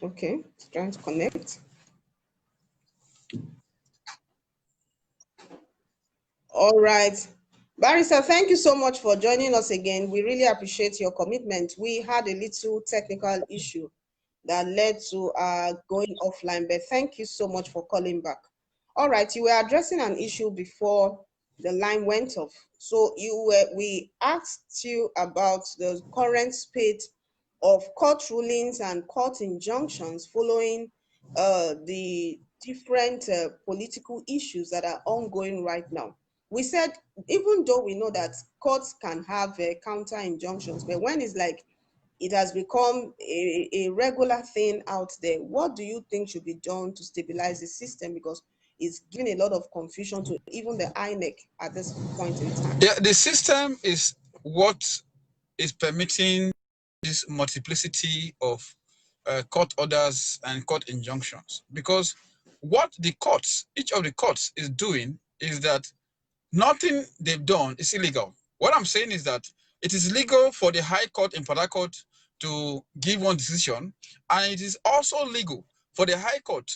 Okay, trying to connect. All right. Barrister, thank you so much for joining us again. We really appreciate your commitment. We had a little technical issue that led to going offline, but thank you so much for calling back. All right, you were addressing an issue before the line went off. So we asked you about the current spate of court rulings and court injunctions following the different political issues that are ongoing right now. We said, even though we know that courts can have counter injunctions, but when it's like it has become a regular thing out there, what do you think should be done to stabilize the system? Because it's giving a lot of confusion to even the INEC at this point in time. Yeah, the system is what is permitting this multiplicity of court orders and court injunctions. Because what the courts, each of the courts is doing is that nothing they've done is illegal. What I'm saying is that it is legal for the High Court in Port Harcourt to give one decision, and it is also legal for the High Court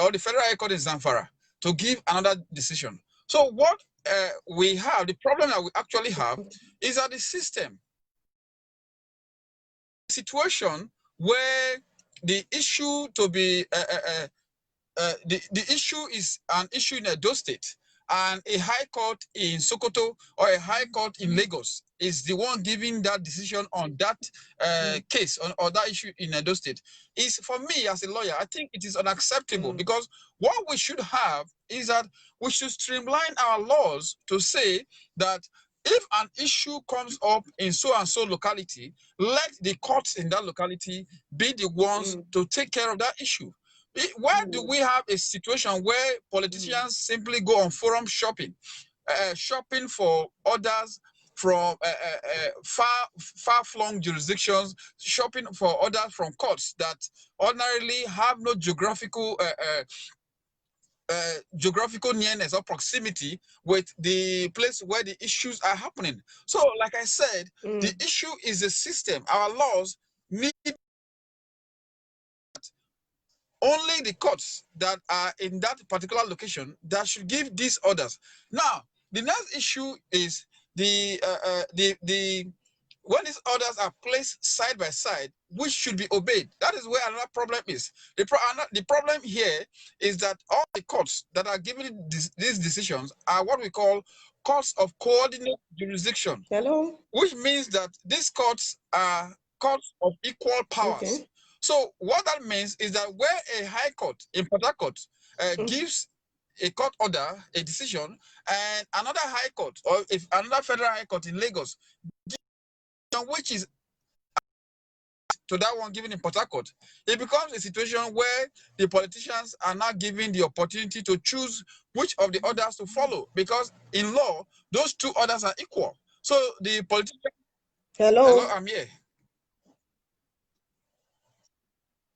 or the Federal High Court in Zamfara to give another decision. So what we have, the problem that we actually have is that the system, situation where the issue to be, the issue is an issue in Edo State, and a high court in Sokoto or a high court in Lagos is the one giving that decision on that case or that issue in Edo State. Is, for me as a lawyer, I think it is unacceptable, because what we should have is that we should streamline our laws to say that if an issue comes up in so and so locality, let the courts in that locality be the ones to take care of that issue. Why do we have a situation where politicians simply go on forum shopping, shopping for orders from far-flung jurisdictions, shopping for orders from courts that ordinarily have no geographical nearness or proximity with the place where the issues are happening? So, like I said, the issue is the system. Our laws need only the courts that are in that particular location that should give these orders. Now, the next issue is when these orders are placed side by side, which should be obeyed. That is where another problem is. The problem here is that all the courts that are giving these decisions are what we call courts of coordinate jurisdiction. Hello? Which means that these courts are courts of equal powers. Okay. So what that means is that where a high court in Port Harcourt gives a court order, a decision, and another high court, or if another federal high court in Lagos, which is to that one given in Port Harcourt, it becomes a situation where the politicians are not given the opportunity to choose which of the orders to follow, because in law, those two orders are equal. So the politician... Hello, I'm here.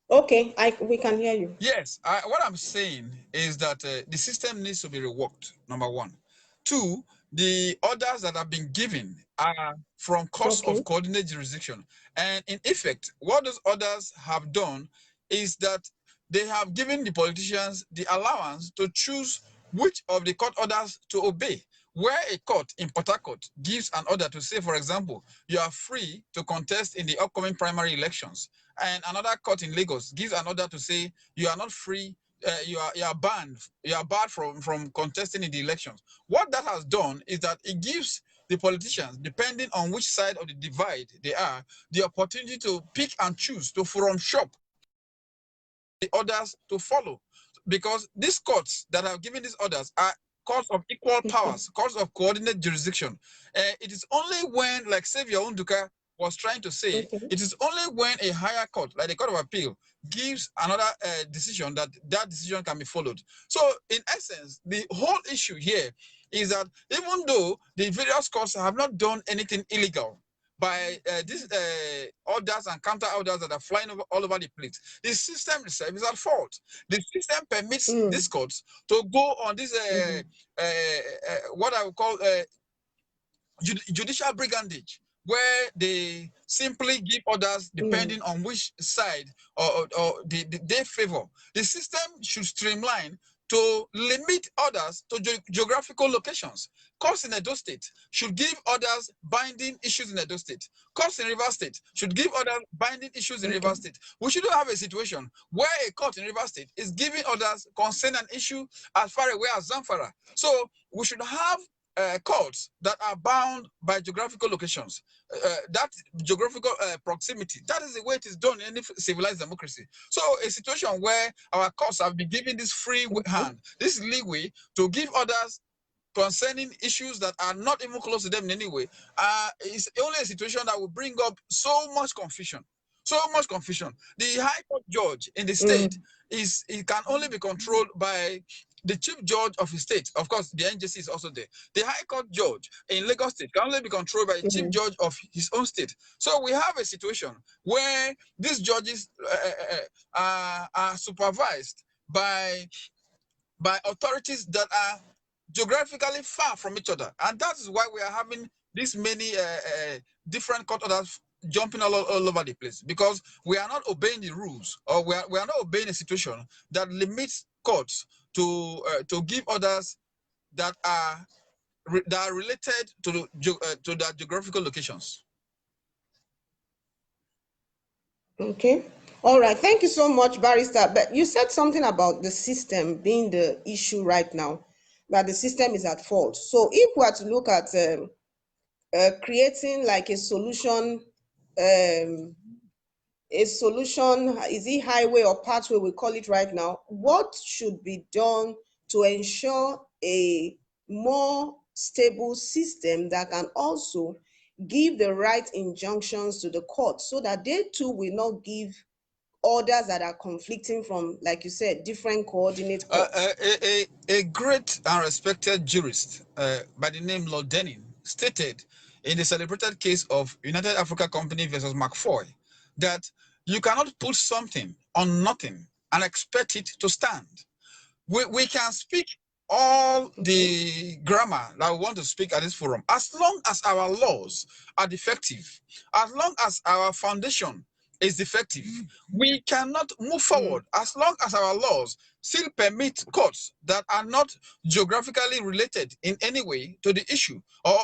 Okay, we can hear you. Yes, what I'm saying is that the system needs to be reworked, number one. Two, the orders that have been given are from courts of coordinate jurisdiction. And in effect, what those orders have done is that they have given the politicians the allowance to choose which of the court orders to obey. Where a court in Port Harcourt gives an order to say, for example, you are free to contest in the upcoming primary elections, and another court in Lagos gives an order to say you are not free, you are barred from contesting in the elections. What that has done is that it gives the politicians, depending on which side of the divide they are, the opportunity to pick and choose, to forum shop the orders to follow. Because these courts that have given these orders are courts of equal powers, courts of coordinate jurisdiction. It is only when, like Xavier Unduka was trying to say, it is only when a higher court, like the Court of Appeal, gives another decision that decision can be followed. So, in essence, the whole issue here is that even though the various courts have not done anything illegal by these orders and counter orders that are flying all over the place, the system itself is at fault. The system permits these courts to go on this what I would call judicial brigandage, where they simply give orders depending on which side or they favor. The system should streamline to limit orders to geographical locations. Courts in Edo State should give orders binding issues in Edo State. Courts in River State should give orders binding issues in River State. We shouldn't have a situation where a court in River State is giving orders concerning an issue as far away as Zamfara. So we should have courts that are bound by geographical locations, that geographical proximity. That is the way it is done in any civilized democracy. So a situation where our courts have been given this free hand, this leeway to give orders concerning issues that are not even close to them in any way, is only a situation that will bring up so much confusion. So much confusion. The High Court judge in the state it can only be controlled by the chief judge of the state. Of course, the NJC is also there. The High Court judge in Lagos State can only be controlled by the chief judge of his own state. So we have a situation where these judges are supervised by authorities that are geographically far from each other. And that is why we are having this many different court orders jumping all over the place, because we are not obeying the rules, or we are not obeying a situation that limits courts to give orders that are related to the geographical locations. Okay. All right. Thank you so much, Barrister. But you said something about the system being the issue right now, that the system is at fault. So if we are to look at creating like a solution, is it highway or pathway, we call it right now, what should be done to ensure a more stable system that can also give the right injunctions to the court, so that they too will not give orders that are conflicting from, like you said, different coordinate courts? A great and respected jurist by the name Lord Denning stated in the celebrated case of United Africa Company versus McFoy that you cannot put something on nothing and expect it to stand. We can speak all the grammar that we want to speak at this forum, as long as our laws are defective, as long as our foundation is defective, we cannot move forward. As long as our laws still permit courts that are not geographically related in any way to the issue or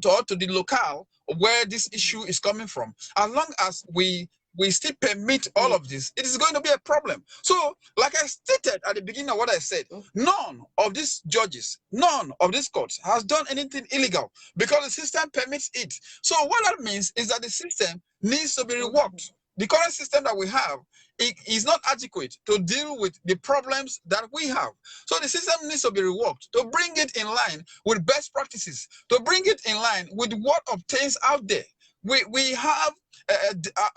to the locale where this issue is coming from, as long as we still permit all of this, it is going to be a problem. So, like I stated at the beginning of what I said, none of these judges, none of these courts has done anything illegal because the system permits it. So what that means is that the system needs to be reworked. The current system that we have is not adequate to deal with the problems that we have. So the system needs to be reworked to bring it in line with best practices, to bring it in line with what obtains out there. We have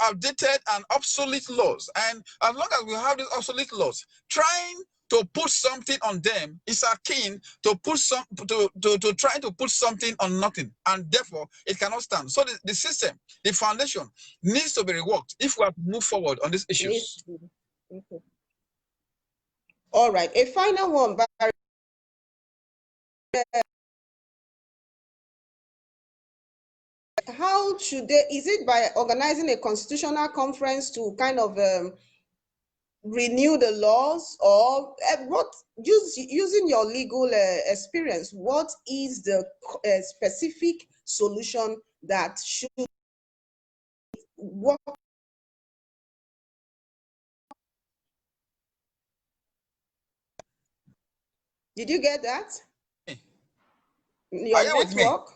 outdated and obsolete laws, and as long as we have these obsolete laws, trying to put something on them is akin to trying to put something on nothing, and therefore it cannot stand. So the system, the foundation, needs to be reworked if we have to move forward on these issues. All right, a final one. How should they, is it by organizing a constitutional conference to kind of renew the laws, or what, using your legal experience, what is the specific solution that should work? Did you get that? Your network?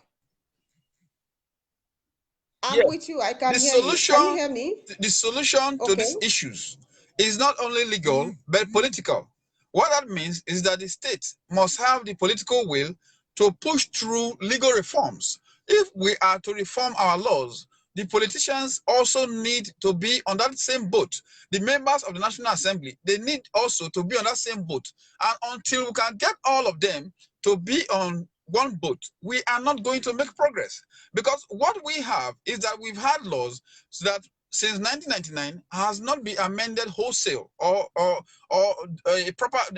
I'm with you. I can hear you. Can you hear me? The solution to these issues is not only legal, but political. What that means is that the state must have the political will to push through legal reforms. If we are to reform our laws, the politicians also need to be on that same boat. The members of the National Assembly, they need also to be on that same boat. And until we can get all of them to be on one boat, we are not going to make progress. Because what we have is that we've had laws that since 1999 has not been amended wholesale, or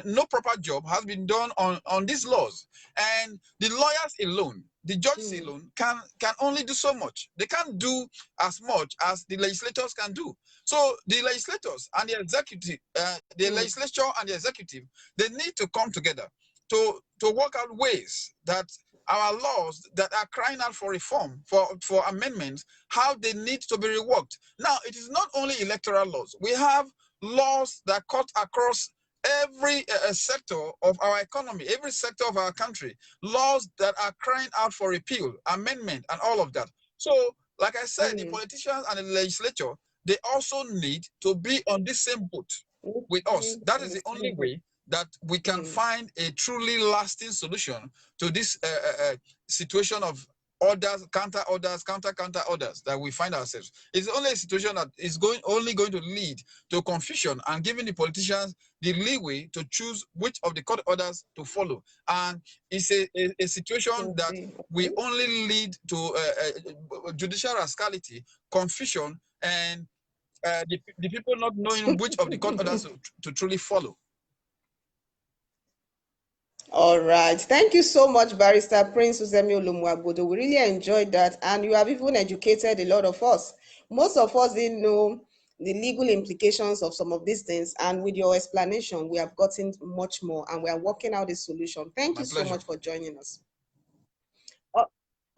no proper job has been done on these laws. And the lawyers alone, the judges alone can only do so much. They can't do as much as the legislators can do. So the legislators and the executive, the legislature and the executive, they need to come together to work out ways that our laws that are crying out for reform, for amendments, how they need to be reworked. Now, it is not only electoral laws. We have laws that cut across every sector of our economy, every sector of our country, laws that are crying out for repeal, amendment, and all of that. So, like I said, the politicians and the legislature, they also need to be on the same boat with us. That is the only way that we can find a truly lasting solution to this situation of orders, counter orders, counter orders that we find ourselves. It's only a situation that is only going to lead to confusion and giving the politicians the leeway to choose which of the court orders to follow. And it's a situation that will only lead to judicial rascality, confusion, and the people not knowing which of the court orders to truly follow. All right. Thank you so much, Barrister Prince Uzemi Olumuagodo. We really enjoyed that. And you have even educated a lot of us. Most of us didn't know the legal implications of some of these things. And with your explanation, we have gotten much more and we are working out a solution. Thank you so much for joining us.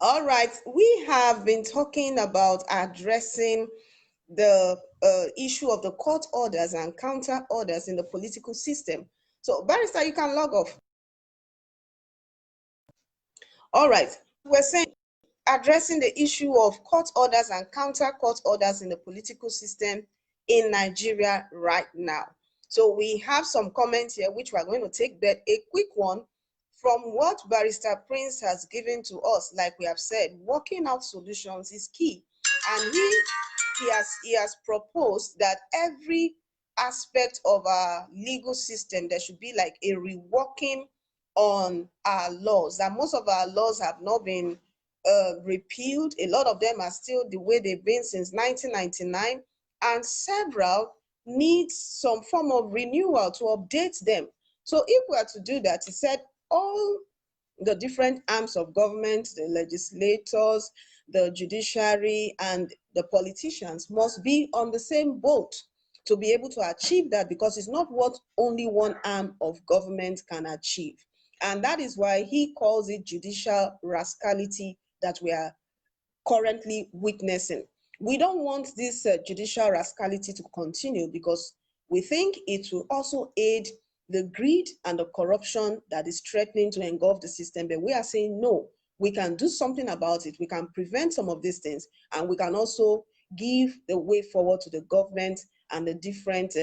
All right. We have been talking about addressing the issue of the court orders and counter orders in the political system. So, Barrister, you can log off. All right, we're saying addressing the issue of court orders and counter court orders in the political system in Nigeria right now. So we have some comments here which we're going to take, but a quick one from what Barrister Prince has given to us. Like we have said, working out solutions is key, and he has proposed that every aspect of our legal system, there should be like a reworking on our laws, that most of our laws have not been repealed. A lot of them are still the way they've been since 1999, and several need some form of renewal to update them. So if we are to do that, he said all the different arms of government, the legislators, the judiciary, and the politicians must be on the same boat to be able to achieve that, because it's not what only one arm of government can achieve. And that is why he calls it judicial rascality that we are currently witnessing. We don't want this judicial rascality to continue, because we think it will also aid the greed and the corruption that is threatening to engulf the system. But we are saying, no, we can do something about it. We can prevent some of these things, and we can also give the way forward to the government and the different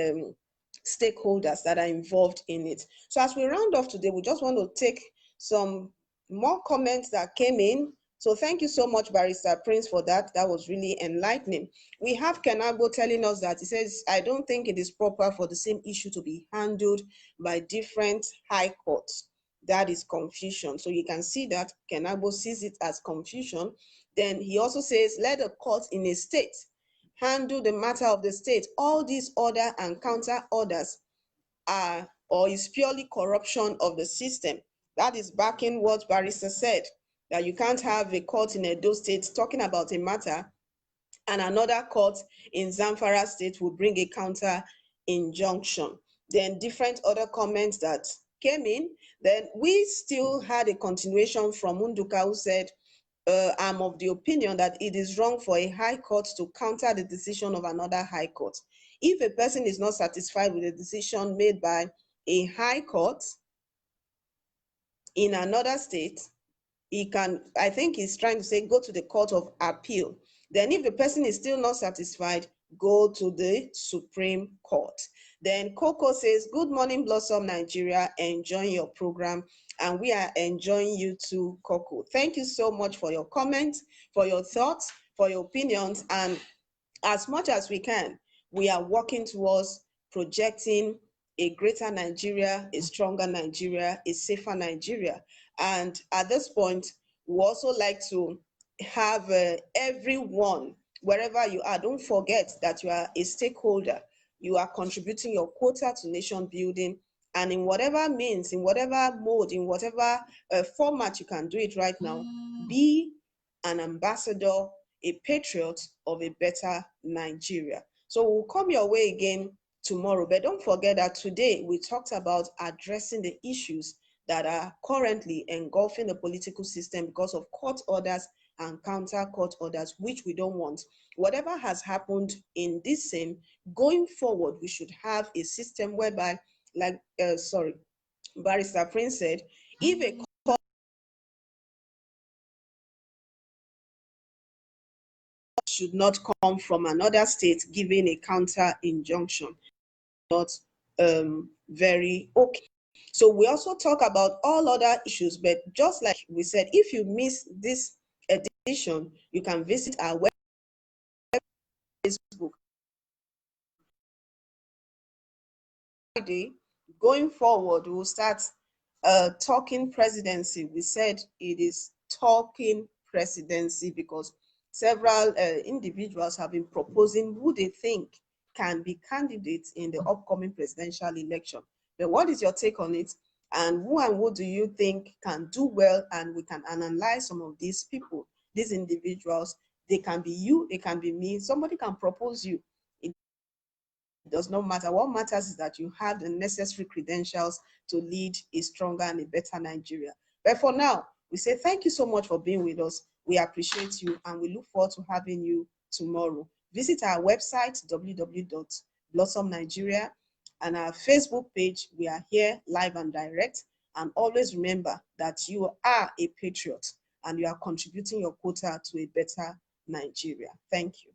stakeholders that are involved in it. So as we round off today, we just want to take some more comments that came in. So thank you so much, Barrister Prince, for that. That was really enlightening. We have Kenagbo telling us that he says, I don't think it is proper for the same issue to be handled by different high courts. That is confusion. So you can see that Kenagbo sees it as confusion. Then he also says, let the court in a state handle the matter of the state. All these order and counter orders are or is purely corruption of the system. That is backing what Barrister said, that you can't have a court in Edo State talking about a matter and another court in Zamfara State will bring a counter injunction. Then different other comments that came in. Then we still had a continuation from Unduka, who said, I'm of the opinion that it is wrong for a high court to counter the decision of another high court. If a person is not satisfied with a decision made by a high court in another state, he can, I think he's trying to say, go to the court of appeal. Then if the person is still not satisfied, go to the Supreme Court. Then Coco says, good morning, Blossom Nigeria, enjoying your program. And we are enjoying you too, Coco. Thank you so much for your comments, for your thoughts, for your opinions. And as much as we can, we are working towards projecting a greater Nigeria, a stronger Nigeria, a safer Nigeria. And at this point, we also like to have everyone, wherever you are, don't forget that you are a stakeholder. You are contributing your quota to nation building, and in whatever means, in whatever mode, in whatever format you can do it right now, be an ambassador, a patriot of a better Nigeria. So we'll come your way again tomorrow. But don't forget that today we talked about addressing the issues that are currently engulfing the political system because of court orders and counter court orders, which we don't want. Whatever has happened in this same, going forward, we should have a system whereby, like, Barrister Prince said, if a court should not come from another state giving a counter injunction, not very okay. So we also talk about all other issues, but just like we said, if you miss this edition, you can visit our web Facebook. Going forward, we'll start talking presidency. We said it is talking presidency because several individuals have been proposing who they think can be candidates in the upcoming presidential election. But what is your take on it? And who do you think can do well? And we can analyze some of these people, these individuals. They can be you, they can be me. Somebody can propose you. It does not matter. What matters is that you have the necessary credentials to lead a stronger and a better Nigeria. But for now, we say thank you so much for being with us. We appreciate you and we look forward to having you tomorrow. Visit our website, www.blossomnigeria, and our Facebook page. We are here live and direct. And always remember that you are a patriot and you are contributing your quota to a better Nigeria. Thank you.